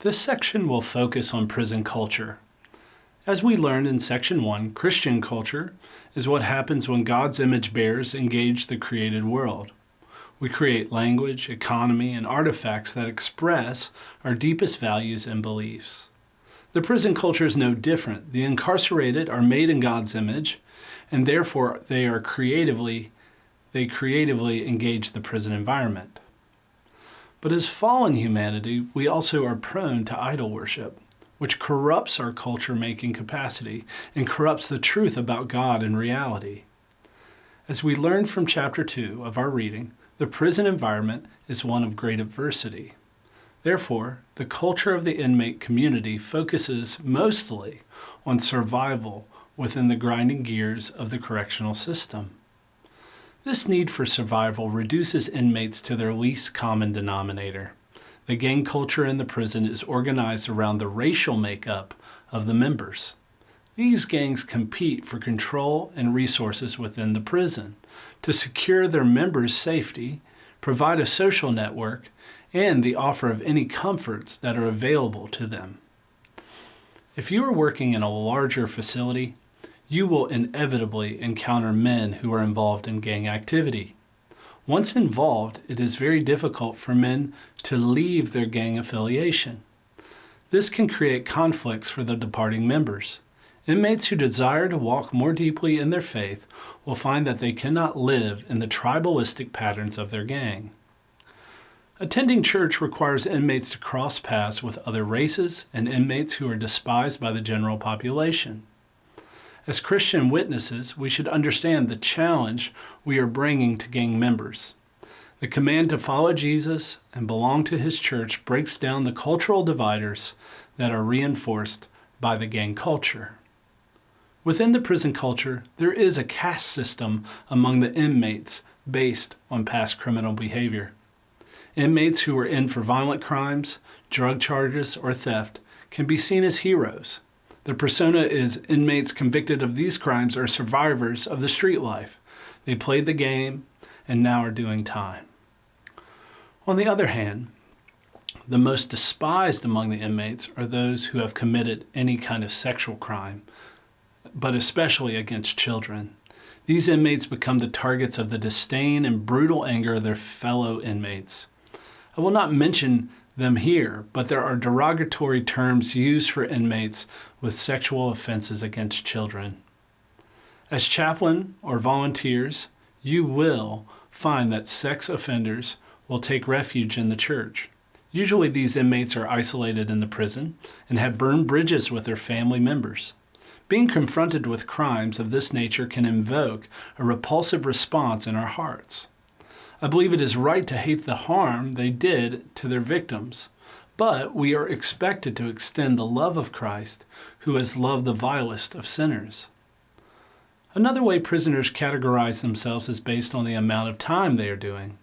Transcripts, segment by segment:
This section will focus on prison culture. As we learned in Section 1, Christian culture is what happens when God's image bearers engage the created world. We create language, economy, and artifacts that express our deepest values and beliefs. The prison culture is no different. The incarcerated are made in God's image, and therefore they creatively engage the prison environment. But as fallen humanity, we also are prone to idol worship, which corrupts our culture-making capacity and corrupts the truth about God and reality. As we learned from chapter 2 of our reading, the prison environment is one of great adversity. Therefore, the culture of the inmate community focuses mostly on survival within the grinding gears of the correctional system. This need for survival reduces inmates to their least common denominator. The gang culture in the prison is organized around the racial makeup of the members. These gangs compete for control and resources within the prison to secure their members' safety, provide a social network, and the offer of any comforts that are available to them. If you are working in a larger facility, you will inevitably encounter men who are involved in gang activity. Once involved, it is very difficult for men to leave their gang affiliation. This can create conflicts for the departing members. Inmates who desire to walk more deeply in their faith will find that they cannot live in the tribalistic patterns of their gang. Attending church requires inmates to cross paths with other races and inmates who are despised by the general population. As Christian witnesses, we should understand the challenge we are bringing to gang members. The command to follow Jesus and belong to his church breaks down the cultural dividers that are reinforced by the gang culture. Within the prison culture, there is a caste system among the inmates based on past criminal behavior. Inmates who are in for violent crimes, drug charges, or theft can be seen as heroes. The persona is inmates convicted of these crimes are survivors of the street life. They played the game and now are doing time. On the other hand, the most despised among the inmates are those who have committed any kind of sexual crime, but especially against children. These inmates become the targets of the disdain and brutal anger of their fellow inmates. I will not mention them here, but there are derogatory terms used for inmates with sexual offenses against children. As chaplain or volunteers, you will find that sex offenders will take refuge in the church. Usually these inmates are isolated in the prison and have burned bridges with their family members. Being confronted with crimes of this nature can invoke a repulsive response in our hearts. I believe it is right to hate the harm they did to their victims, but we are expected to extend the love of Christ, who has loved the vilest of sinners. Another way prisoners categorize themselves is based on the amount of time they are doing.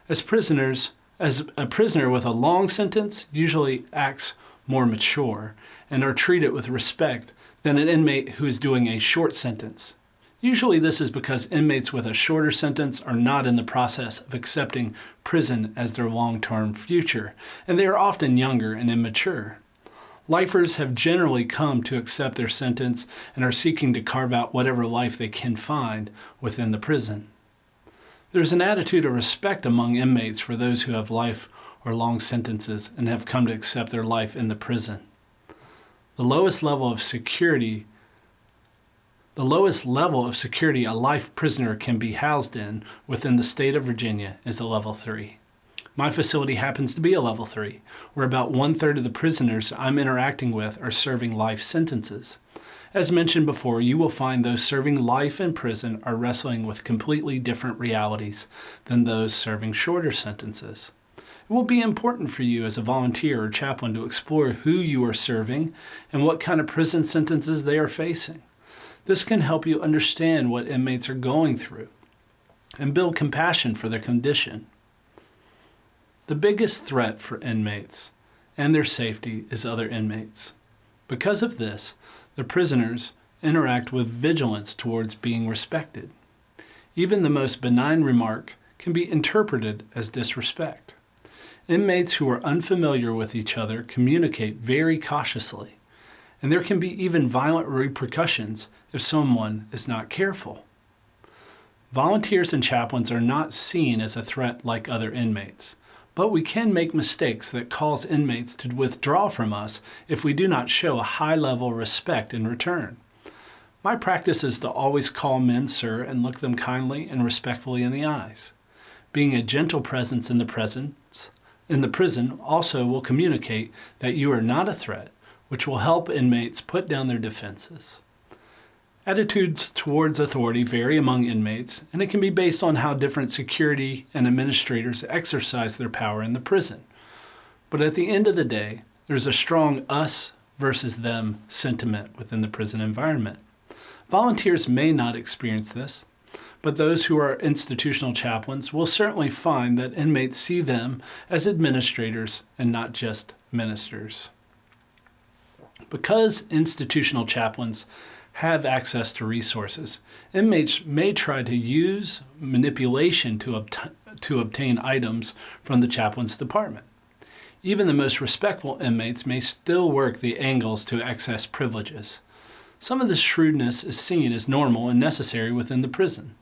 As a prisoner with a long sentence usually acts more mature and are treated with respect than an inmate who is doing a short sentence. Usually this is because inmates with a shorter sentence are not in the process of accepting prison as their long-term future, and they are often younger and immature. Lifers have generally come to accept their sentence and are seeking to carve out whatever life they can find within the prison. There is an attitude of respect among inmates for those who have life or long sentences and have come to accept their life in the prison. The lowest level of security a life prisoner can be housed in within the state of Virginia is a level 3. My facility happens to be a level 3, where about 1/3 of the prisoners I'm interacting with are serving life sentences. As mentioned before, you will find those serving life in prison are wrestling with completely different realities than those serving shorter sentences. It will be important for you as a volunteer or chaplain to explore who you are serving and what kind of prison sentences they are facing. This can help you understand what inmates are going through and build compassion for their condition. The biggest threat for inmates and their safety is other inmates. Because of this, the prisoners interact with vigilance towards being respected. Even the most benign remark can be interpreted as disrespect. Inmates who are unfamiliar with each other communicate very cautiously, and there can be even violent repercussions if someone is not careful. Volunteers and chaplains are not seen as a threat like other inmates, but we can make mistakes that cause inmates to withdraw from us if we do not show a high level of respect in return. My practice is to always call men sir and look them kindly and respectfully in the eyes. Being a gentle presence in the prison also will communicate that you are not a threat, which will help inmates put down their defenses. Attitudes towards authority vary among inmates, and it can be based on how different security and administrators exercise their power in the prison. But at the end of the day, there's a strong us versus them sentiment within the prison environment. Volunteers may not experience this, but those who are institutional chaplains will certainly find that inmates see them as administrators and not just ministers. Because institutional chaplains have access to resources, inmates may try to use manipulation to obtain items from the chaplain's department. Even the most respectful inmates may still work the angles to access privileges. Some of this shrewdness is seen as normal and necessary within the prison.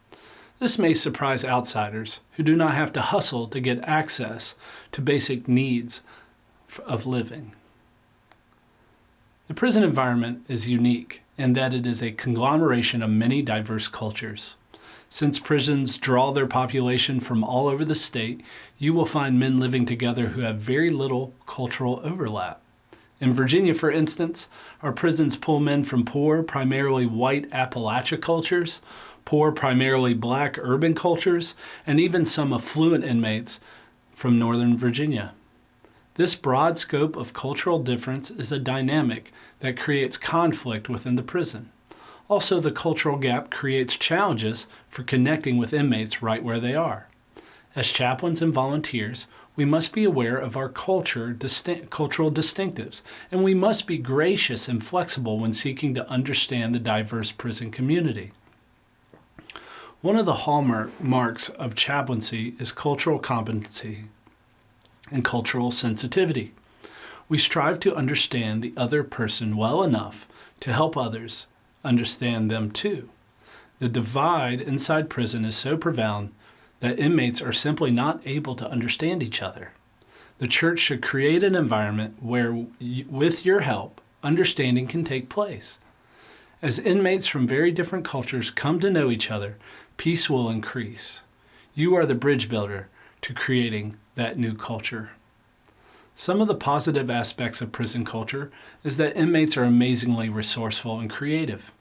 This may surprise outsiders who do not have to hustle to get access to basic needs of living. The prison environment is unique in that it is a conglomeration of many diverse cultures. Since prisons draw their population from all over the state, you will find men living together who have very little cultural overlap. In Virginia, for instance, our prisons pull men from poor, primarily white Appalachia cultures, poor, primarily black urban cultures, and even some affluent inmates from Northern Virginia. This broad scope of cultural difference is a dynamic that creates conflict within the prison. Also, the cultural gap creates challenges for connecting with inmates right where they are. As chaplains and volunteers, we must be aware of our cultural distinctives, and we must be gracious and flexible when seeking to understand the diverse prison community. One of the hallmarks of chaplaincy is cultural competency and cultural sensitivity. We strive to understand the other person well enough to help others understand them too. The divide inside prison is so profound that inmates are simply not able to understand each other. The church should create an environment where, with your help, understanding can take place. As inmates from very different cultures come to know each other, peace will increase. You are the bridge builder to creating that new culture. Some of the positive aspects of prison culture is that inmates are amazingly resourceful and creative.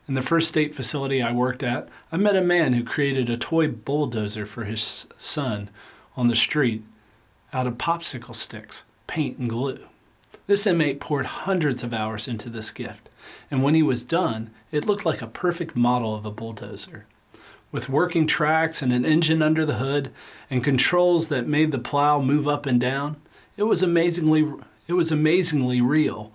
In the first state facility I worked at, I met a man who created a toy bulldozer for his son on the street out of popsicle sticks, paint, and glue. This inmate poured hundreds of hours into this gift, and when he was done, it looked like a perfect model of a bulldozer. With working tracks and an engine under the hood and controls that made the plow move up and down, it was amazingly real.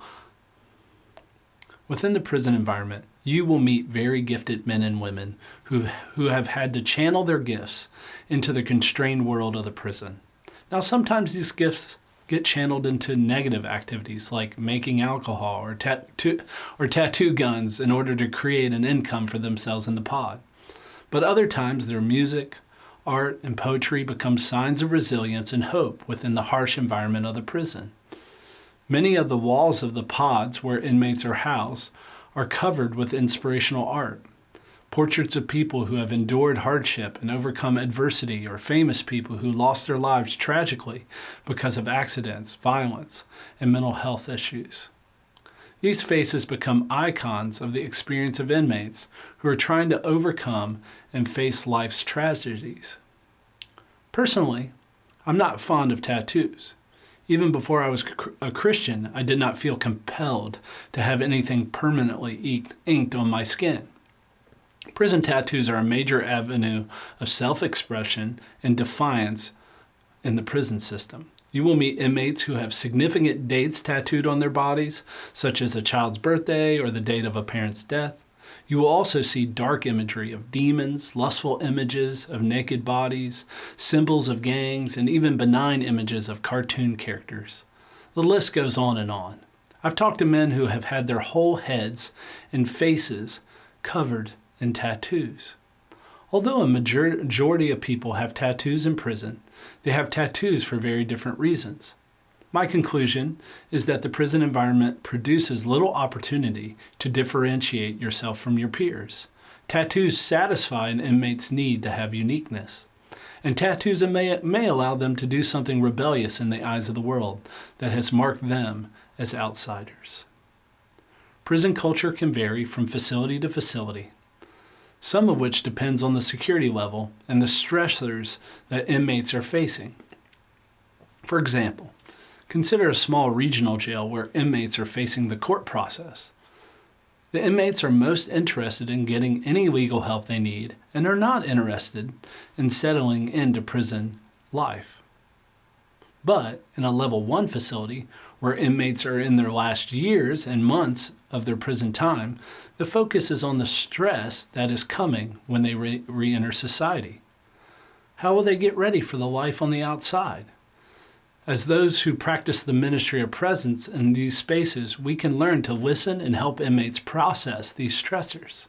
Within the prison environment, you will meet very gifted men and women who have had to channel their gifts into the constrained world of the prison. Now, sometimes these gifts get channeled into negative activities like making alcohol or tattoo guns in order to create an income for themselves in the pod. But other times their music, art, and poetry become signs of resilience and hope within the harsh environment of the prison. Many of the walls of the pods where inmates are housed are covered with inspirational art. Portraits of people who have endured hardship and overcome adversity, or famous people who lost their lives tragically because of accidents, violence, and mental health issues. These faces become icons of the experience of inmates who are trying to overcome and face life's tragedies. Personally, I'm not fond of tattoos. Even before I was a Christian, I did not feel compelled to have anything permanently inked on my skin. Prison tattoos are a major avenue of self-expression and defiance in the prison system. You will meet inmates who have significant dates tattooed on their bodies, such as a child's birthday or the date of a parent's death. You will also see dark imagery of demons, lustful images of naked bodies, symbols of gangs, and even benign images of cartoon characters. The list goes on and on. I've talked to men who have had their whole heads and faces covered in tattoos. Although a majority of people have tattoos in prison, they have tattoos for very different reasons. My conclusion is that the prison environment produces little opportunity to differentiate yourself from your peers. Tattoos satisfy an inmate's need to have uniqueness. And tattoos may allow them to do something rebellious in the eyes of the world that has marked them as outsiders. Prison culture can vary from facility to facility, some of which depends on the security level and the stressors that inmates are facing. For example, consider a small regional jail where inmates are facing the court process. The inmates are most interested in getting any legal help they need and are not interested in settling into prison life. But in a level 1 facility, where inmates are in their last years and months of their prison time, the focus is on the stress that is coming when they re-enter society. How will they get ready for the life on the outside? As those who practice the ministry of presence in these spaces, we can learn to listen and help inmates process these stressors.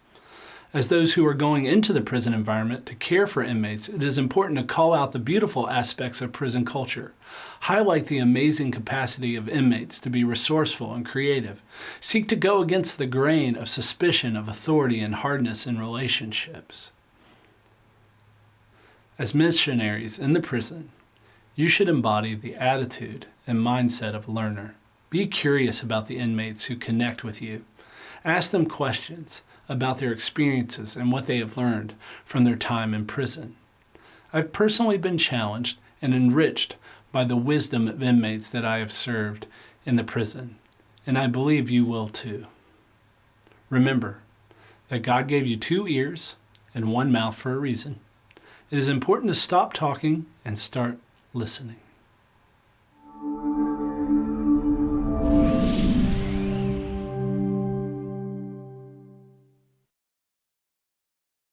As those who are going into the prison environment to care for inmates, it is important to call out the beautiful aspects of prison culture, highlight the amazing capacity of inmates to be resourceful and creative, seek to go against the grain of suspicion of authority and hardness in relationships. As missionaries in the prison, you should embody the attitude and mindset of a learner. Be curious about the inmates who connect with you. Ask them questions about their experiences and what they have learned from their time in prison. I've personally been challenged and enriched by the wisdom of inmates that I have served in the prison, and I believe you will too. Remember that God gave you 2 ears and 1 mouth for a reason. It is important to stop talking and start listening.